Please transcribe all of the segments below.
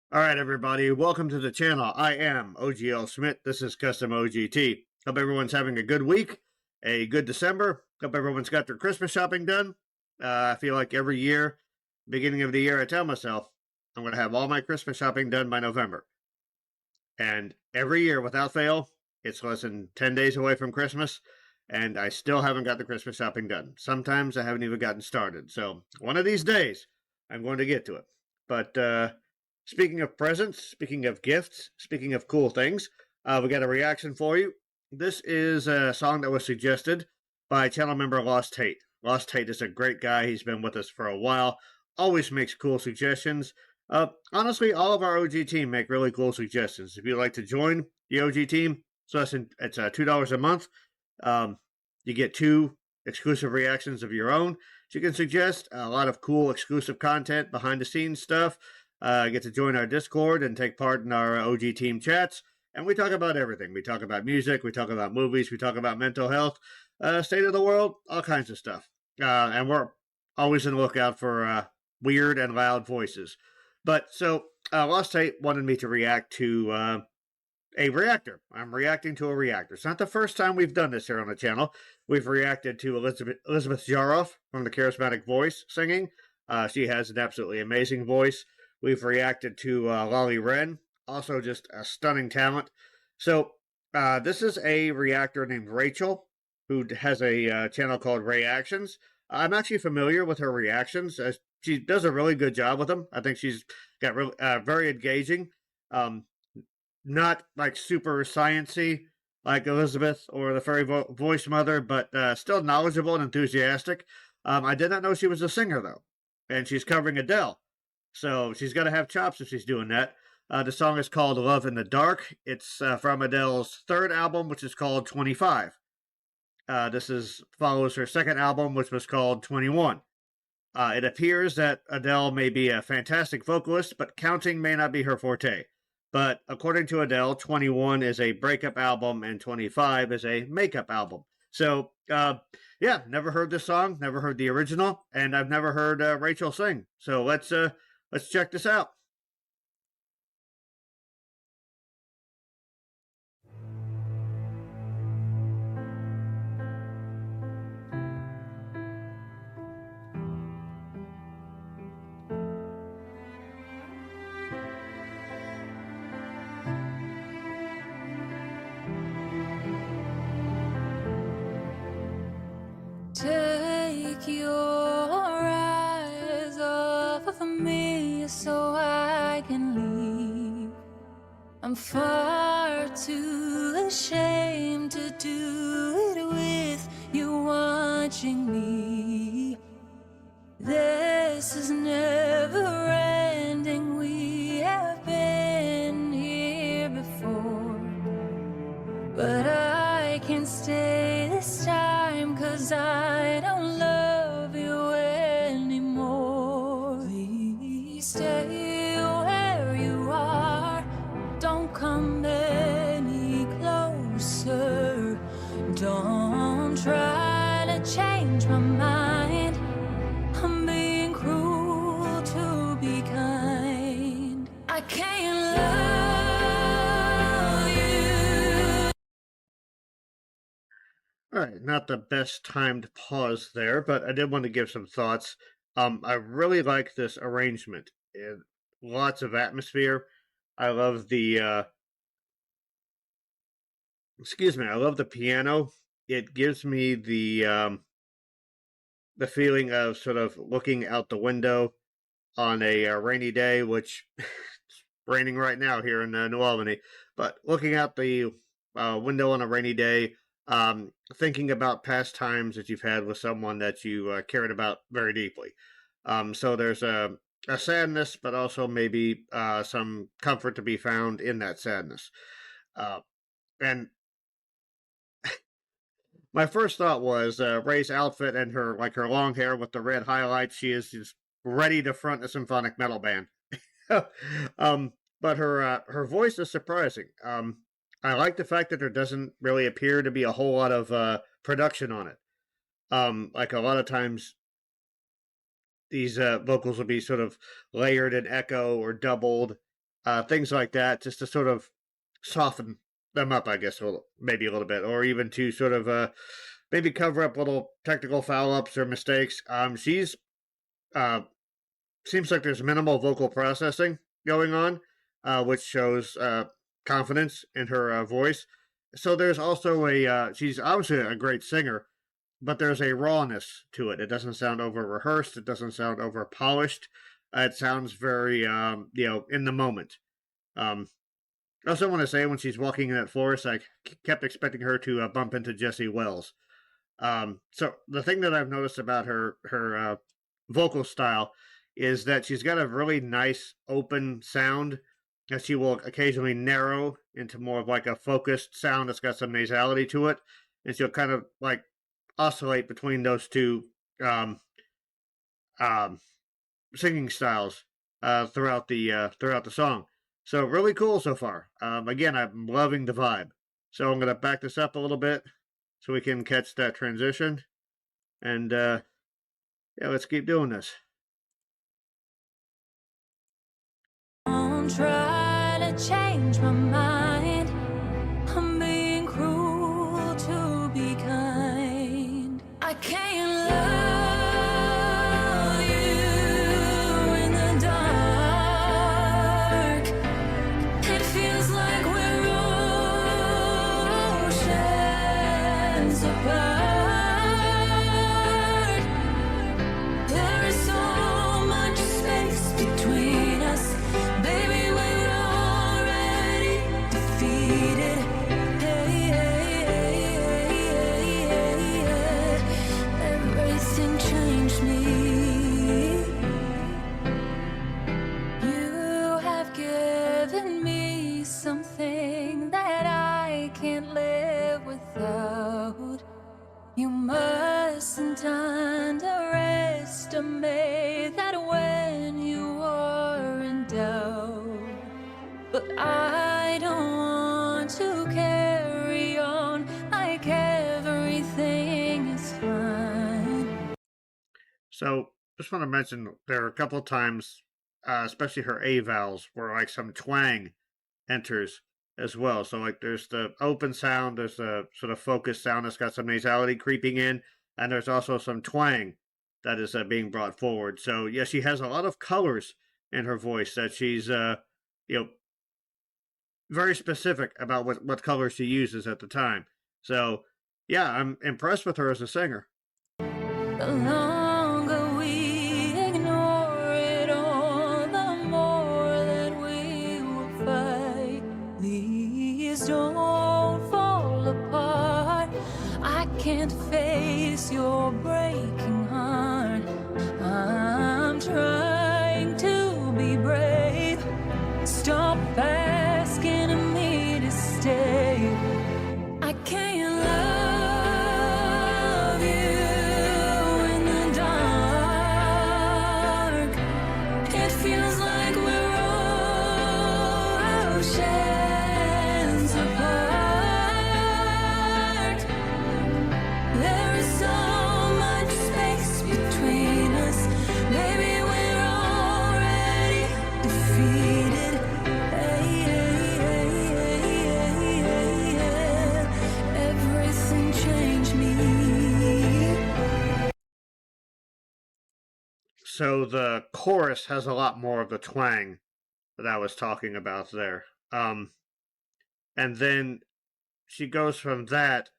All right, everybody, welcome to the channel. I am OGL Schmitt. This is Custom OGT. Hope everyone's having a good week, a good December. Hope everyone's got their Christmas shopping done. I feel like every year, beginning of the year, I tell myself I'm going to have all my Christmas shopping done by November. And every year, without fail, it's less than 10 days away from Christmas, and I still haven't got the Christmas shopping done. Sometimes I haven't even gotten started. So one of these days, I'm going to get to it. But, speaking of presents, speaking of gifts, speaking of cool things, we got a reaction for you. This is a song that was suggested by channel member ŁØŞΘYM. ŁØŞΘYM is a great guy. He's been with us for a while. Always makes cool suggestions. Honestly, all of our OG team make really cool suggestions. If you'd like to join the OG team, so it's $2 a month. You get 2 exclusive reactions of your own. So you can suggest a lot of cool exclusive content, behind the scenes stuff. Get to join our Discord and take part in our OG team chats. And we talk about everything. We talk about music, we talk about movies, we talk about mental health, state of the world, all kinds of stuff. And we're always on the lookout for weird and loud voices. But so ŁØŞΘYM wanted me to react to a reactor. I'm reacting to a reactor. It's not the first time we've done this here on the channel. We've reacted to Elizabeth Jaroff from the Charismatic Voice singing. She has an absolutely amazing voice. We've reacted to Lolly Wren, also just a stunning talent. So this is a reactor named Rachael, who has a channel called Rayactions. I'm actually familiar with her reactions. She does a really good job with them. I think she's got really, very engaging. Not like super sciencey like Elizabeth or the Fairy Voice Mother, but still knowledgeable and enthusiastic. I did not know she was a singer, though. And she's covering Adele. So she's got to have chops if she's doing that. The song is called Love in the Dark. It's from Adele's 3rd album, which is called 25. This follows her 2nd album, which was called 21. It appears that Adele may be a fantastic vocalist, but counting may not be her forte. But according to Adele, 21 is a breakup album and 25 is a makeup album. So, yeah, never heard this song, never heard the original, and I've never heard Rachael sing. So let's check this out. Take your eyes off of me so I can leave. I'm far too ashamed to do it with you watching me. This is never ending. We have been here before, but I can't stay this time 'cause I don't love you anymore. Please stay where you are. Don't come any closer. Don't try to change my mind. I'm being cruel to be kind. I can't love you. All right, not the best timed pause there, but I did want to give some thoughts. I really like this arrangement. Lots of atmosphere. I love the I love the piano. It gives me the feeling of sort of looking out the window on a rainy day, which it's raining right now here in New Albany. But looking out the window on a rainy day, thinking about past times that you've had with someone that you cared about very deeply. So there's a sadness, but also maybe some comfort to be found in that sadness. And my first thought was Ray's outfit and her long hair with the red highlights. She is just ready to front a symphonic metal band. But her voice is surprising. I like the fact that there doesn't really appear to be a whole lot of production on it. Like a lot of times, these vocals will be sort of layered and echo or doubled. things like that, just to sort of soften them up, I guess, maybe a little bit, or even to sort of maybe cover up little technical foul-ups or mistakes. She's seems like there's minimal vocal processing going on, which shows confidence in her voice. So there's also she's obviously a great singer, but there's a rawness to it. It doesn't sound over-rehearsed. It doesn't sound over-polished. It sounds very, in the moment. I also want to say, when she's walking in that forest, I kept expecting her to bump into Jessie Wells. So the thing that I've noticed about her vocal style is that she's got a really nice open sound that she will occasionally narrow into more of like a focused sound that's got some nasality to it, and she'll kind of like oscillate between those two singing styles throughout the song. So really cool so far. Again, I'm loving the vibe. So I'm going to back this up a little bit so we can catch that transition. And yeah, let's keep doing this. Don't try to change my mind. I'm being cruel to be kind. I can't love you in the dark. It feels like we're oceans apart. There is so much space between us. Baby, we're already defeated. Everything changed me. You have given me something that I can't live without. You mustn't underestimate that when you are in doubt. But I don't want to carry on like everything is fine. So just want to mention there are a couple of times, especially her A vowels, where like some twang enters as well. So like there's the open sound, there's the sort of focused sound that's got some nasality creeping in, and there's also some twang that is being brought forward. So yeah, she has a lot of colors in her voice that she's very specific about what colors she uses at the time. So yeah, I'm impressed with her as a singer. The longer we ignore it all, the more that we will fight. Please don't fall apart. I can't face your breaking heart. I'm trying to be brave. Stop asking me to stay. I can't love you in the dark. It feels like we're oceans apart. There is so much space between us. Baby, we're already defeated. Everything changed me. So the chorus has a lot more of the twang that I was talking about there. And then she goes from that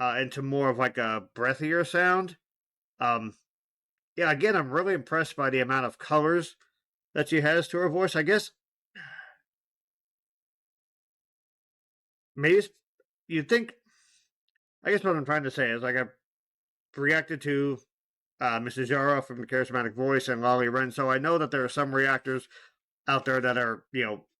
into more of like a breathier sound. Yeah, again, I'm really impressed by the amount of colors that she has to her voice. I guess maybe you'd think. I guess what I'm trying to say is like I've reacted to Mrs. Yara from the Charismatic Voice and Lolly Wren, so I know that there are some reactors out there that are,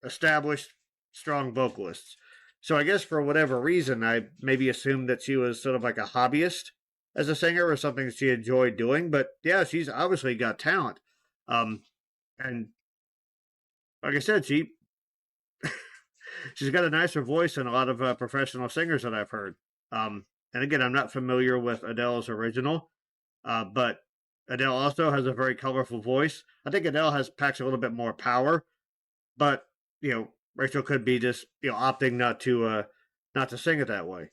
established, strong vocalists. So I guess for whatever reason, I maybe assumed that she was sort of like a hobbyist as a singer or something she enjoyed doing. But yeah, she's obviously got talent. And like I said, she's got a nicer voice than a lot of professional singers that I've heard. And again, I'm not familiar with Adele's original, but Adele also has a very colorful voice. I think Adele packs a little bit more power, but Rachael could be just opting not to sing it that way.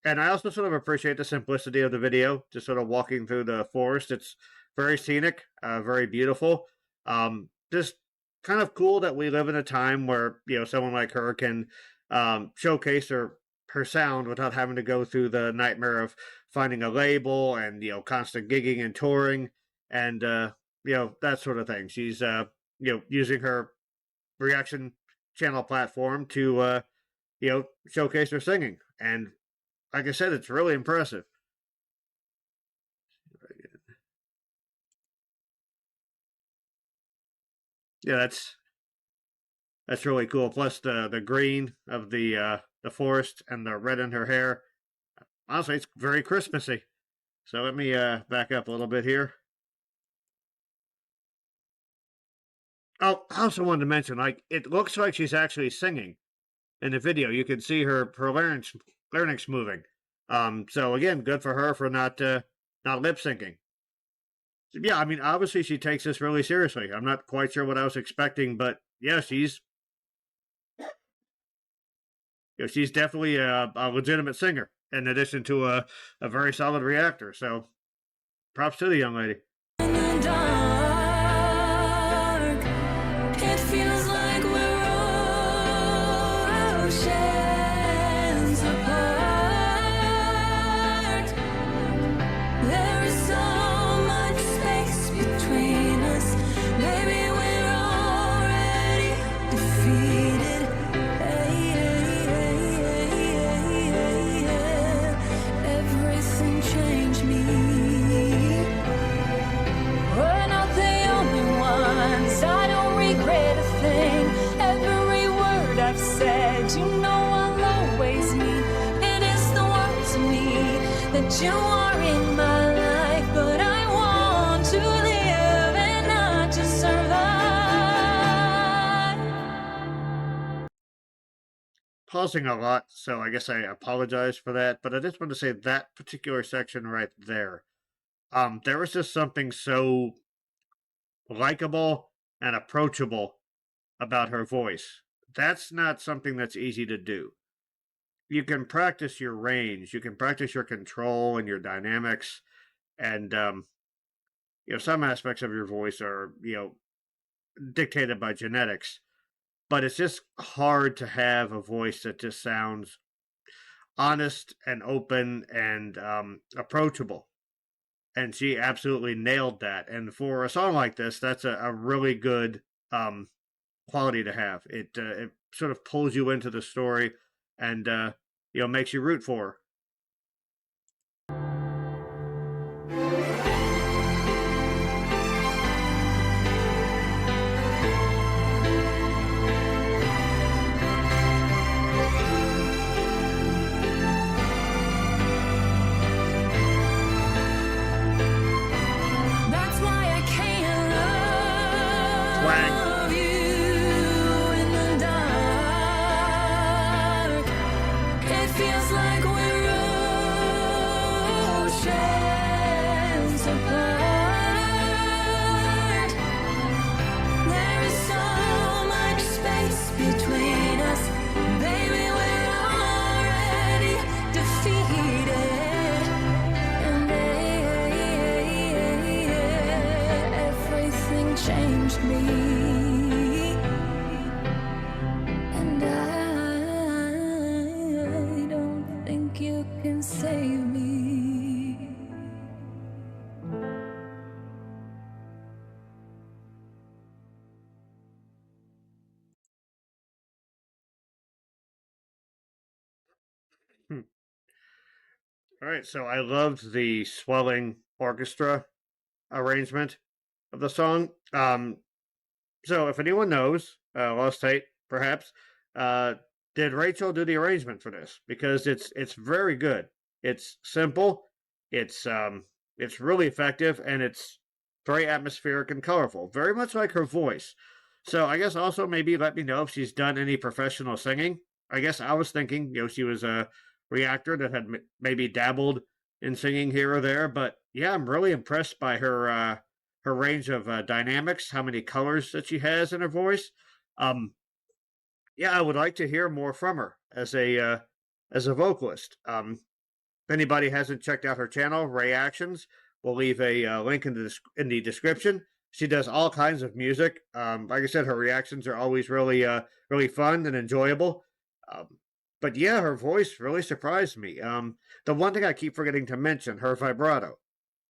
And I also sort of appreciate the simplicity of the video, just sort of walking through the forest. It's very scenic, very beautiful. Just kind of cool that we live in a time where someone like her can showcase her sound without having to go through the nightmare of finding a label and constant gigging and touring and that sort of thing. She's using her reaction channel platform to showcase her singing, and like I said, it's really impressive. Yeah, that's really cool. Plus the green of the forest and the red in her hair. Honestly, it's very Christmassy. So let me back up a little bit here. Oh, I also wanted to mention, like, it looks like she's actually singing in the video. You can see her larynx moving. So again, good for her for not lip syncing. Yeah, I mean, obviously she takes this really seriously. I'm not quite sure what I was expecting, but yeah, she's definitely a legitimate singer in addition to a very solid reactor. So props to the young lady. In the dark, it feels like we're oceans apart. There is so much space between us. Maybe we're already defeated. Everything changed me. We're not the only ones. I don't regret a thing. Every word I've said, I'll always mean. It is the word to me that you are in my life, but I want to live and not just survive. Pausing a lot, so I guess I apologize for that, but I just want to say that particular section right there. There was just something so likable and approachable about her voice. That's not something that's easy to do. You can practice your range, you can practice your control and your dynamics, and some aspects of your voice are dictated by genetics, but it's just hard to have a voice that just sounds honest and open and approachable. And she absolutely nailed that. And for a song like this, that's a really good quality to have. It sort of pulls you into the story and makes you root for her. That's why I can't Swag. love you in the dark. It feels like we're oceans apart. There is so much space between us. Baby, we're already defeated. And everything changed me. And I don't think you can save me. All right, so I loved the swelling orchestra arrangement of the song. So if anyone knows, Lost Tape, perhaps, did Rachael do the arrangement for this? Because it's very good. It's simple, it's really effective, and it's very atmospheric and colorful, very much like her voice. So I guess also maybe let me know if she's done any professional singing. I guess I was thinking, she was a reactor that had maybe dabbled in singing here or there, but yeah, I'm really impressed by her her range of dynamics, how many colors that she has in her voice. Yeah, I would like to hear more from her as a vocalist. If anybody hasn't checked out her channel, Rayactions, we'll leave a link in the description. She does all kinds of music. Like I said, her reactions are always really fun and enjoyable. But yeah, her voice really surprised me. The one thing I keep forgetting to mention, her vibrato.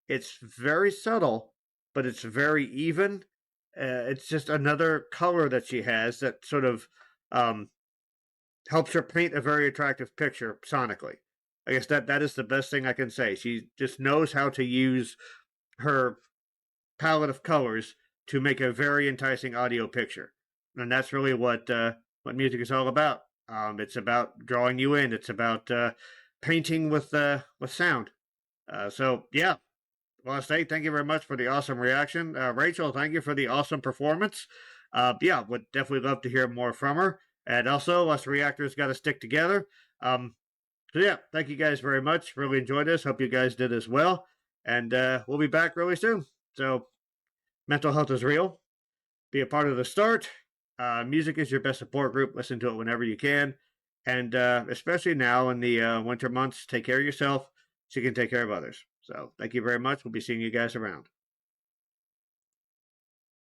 It's very subtle, but it's very even. It's just another color that she has that sort of helps her paint a very attractive picture sonically. I guess that is the best thing I can say. She just knows how to use her palette of colors to make a very enticing audio picture, and that's really what music is all about. It's about drawing you in. It's about painting with sound. So yeah, well, thank you very much for the awesome reaction, Rachael. Thank you for the awesome performance. Yeah, would definitely love to hear more from her. And also, us reactors got to stick together. So yeah, thank you guys very much. Really enjoyed this. Hope you guys did as well. And we'll be back really soon. So mental health is real. Be a part of the start. Music is your best support group. Listen to it whenever you can. And especially now in the winter months, take care of yourself so you can take care of others. So thank you very much. We'll be seeing you guys around.